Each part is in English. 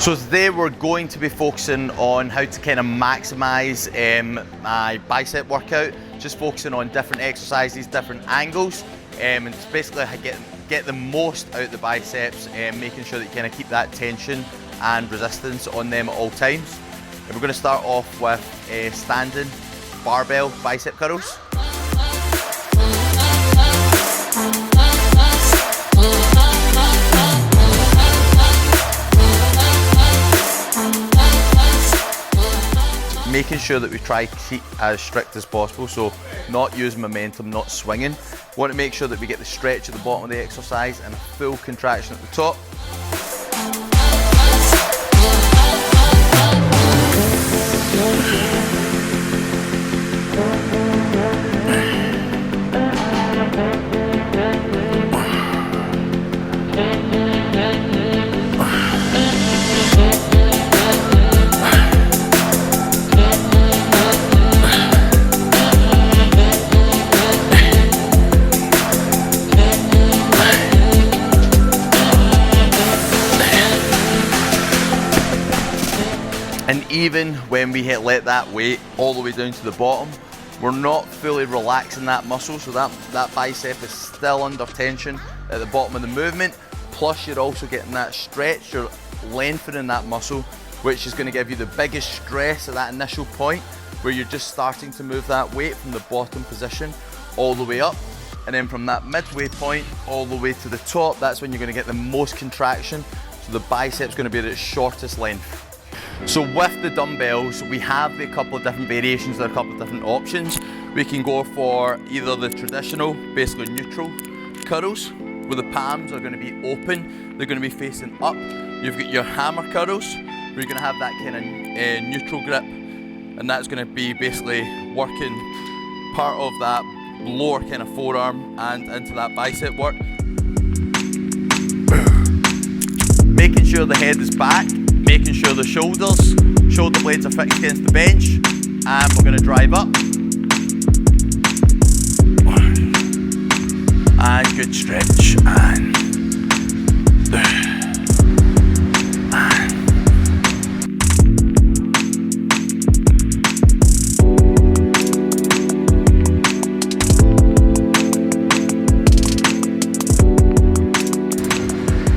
So today we're going to be focusing on how to kind of maximize my bicep workout, just focusing on different exercises, different angles, and it's basically get the most out of the biceps and making sure that you kind of keep that tension and resistance on them at all times. And we're going to start off with standing barbell bicep curls. Making sure that we try to keep as strict as possible, so not use momentum, not swinging. Want to make sure that we get the stretch at the bottom of the exercise and a full contraction at the top. And even when we let that weight all the way down to the bottom, we're not fully relaxing that muscle, so that bicep is still under tension at the bottom of the movement. Plus you're also getting that stretch, you're lengthening that muscle, which is going to give you the biggest stress at that initial point where you're just starting to move that weight from the bottom position all the way up. And then from that midway point all the way to the top, that's when you're going to get the most contraction, so the bicep's going to be at its shortest length. So with the dumbbells, we have a couple of different variations, there are a couple of different options. We can go for either the traditional, basically neutral curls, where the palms are going to be open, they're going to be facing up. You've got your hammer curls, where you're going to have that kind of neutral grip, and that's going to be basically working part of that lower kind of forearm and into that bicep work. Making sure the head is back, making sure the shoulder blades are fixed against the bench, and we're going to drive up. And good stretch, and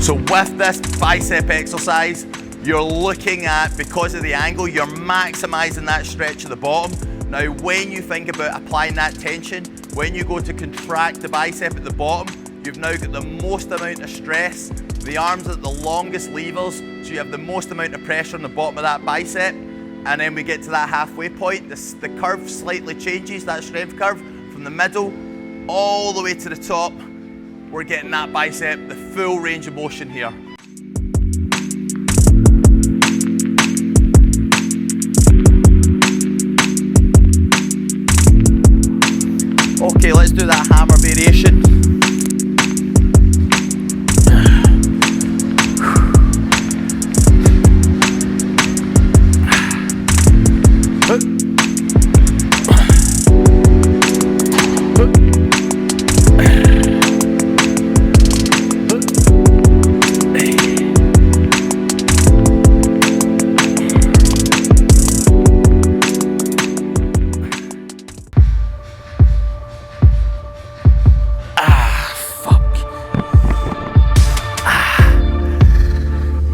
so with this bicep exercise, you're looking at, because of the angle, you're maximizing that stretch at the bottom. Now, when you think about applying that tension, when you go to contract the bicep at the bottom, you've now got the most amount of stress. The arms are the longest levers, so you have the most amount of pressure on the bottom of that bicep. And then we get to that halfway point, the curve slightly changes, that strength curve, from the middle all the way to the top. We're getting that bicep, the full range of motion here. Okay, let's do that hammer variation.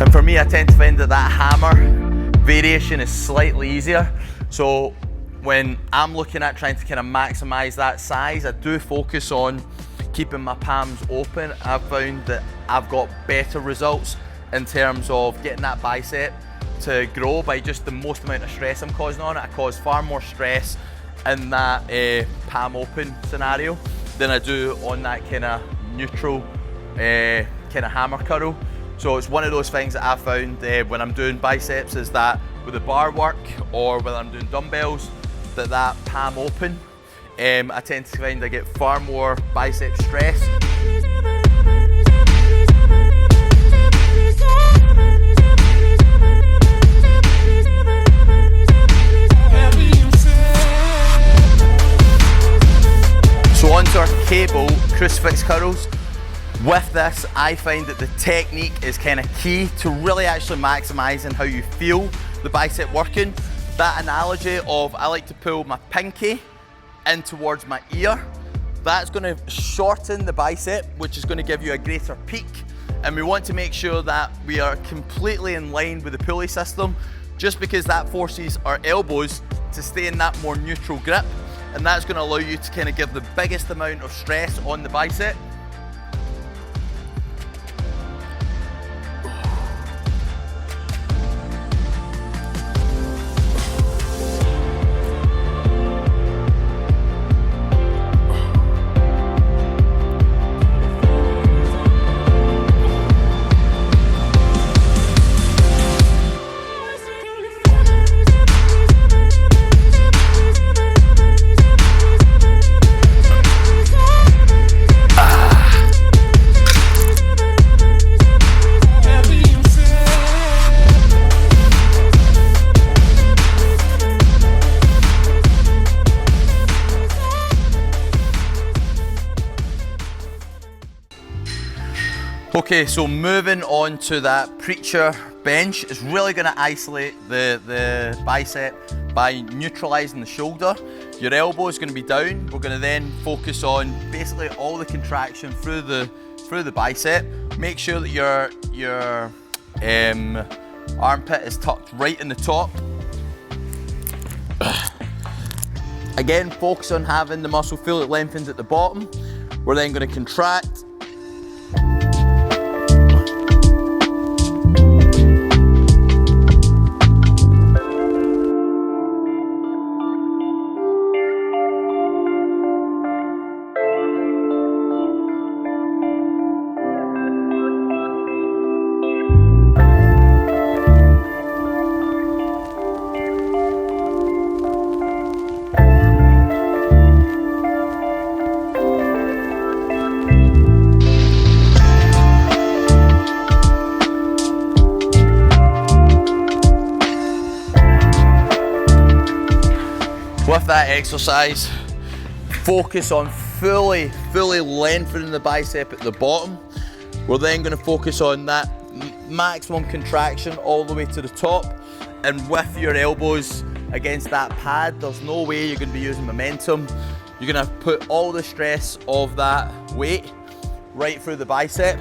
And for me, I tend to find that hammer variation is slightly easier. So when I'm looking at trying to kind of maximize that size, I do focus on keeping my palms open. I've found that I've got better results in terms of getting that bicep to grow by just the most amount of stress I'm causing on it. I cause far more stress in that palm open scenario than I do on that kind of neutral kind of hammer curl. So it's one of those things that I found when I'm doing biceps, is that with the bar work or when I'm doing dumbbells, that palm open, I tend to find I get far more bicep stress. So onto our cable crucifix curls. With this, I find that the technique is kind of key to really actually maximizing how you feel the bicep working. That analogy of I like to pull my pinky in towards my ear, that's going to shorten the bicep, which is going to give you a greater peak. And we want to make sure that we are completely in line with the pulley system, just because that forces our elbows to stay in that more neutral grip. And that's going to allow you to kind of give the biggest amount of stress on the bicep. Okay, so moving on to that preacher bench, it's really going to isolate the bicep by neutralizing the shoulder. Your elbow is going to be down. We're going to then focus on basically all the contraction through the bicep. Make sure that your armpit is tucked right in the top. Again, focus on having the muscle fully lengthened at the bottom. We're then going to contract. With that exercise, focus on fully lengthening the bicep at the bottom. We're then going to focus on that maximum contraction all the way to the top, and with your elbows against that pad, there's no way you're going to be using momentum. You're going to put all the stress of that weight right through the bicep.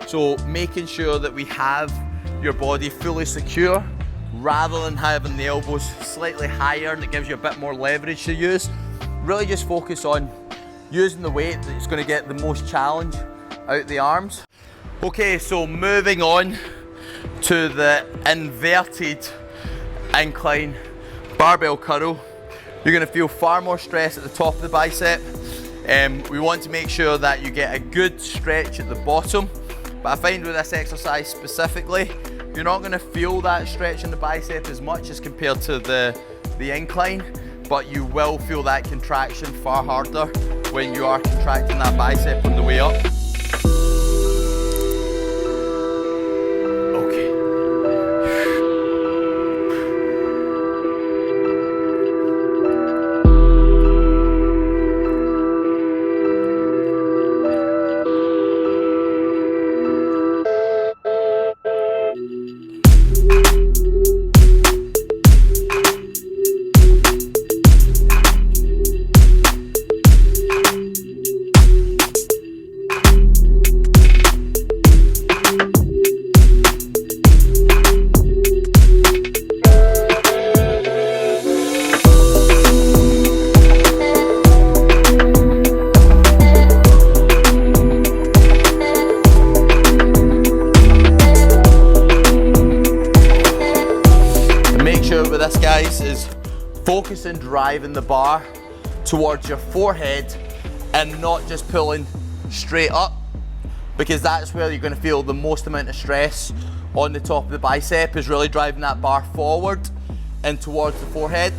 So making sure that we have your body fully secure, rather than having the elbows slightly higher, and it gives you a bit more leverage to use. Really just focus on using the weight that's going to get the most challenge out the arms. Okay, so moving on to the inverted incline barbell curl. You're going to feel far more stress at the top of the bicep. We want to make sure that you get a good stretch at the bottom, but I find with this exercise specifically, you're not going to feel that stretch in the bicep as much as compared to the incline, but you will feel that contraction far harder when you are contracting that bicep on the way up. This, guys, is focus on driving the bar towards your forehead and not just pulling straight up, because that's where you're going to feel the most amount of stress on the top of the bicep, is really driving that bar forward and towards the forehead.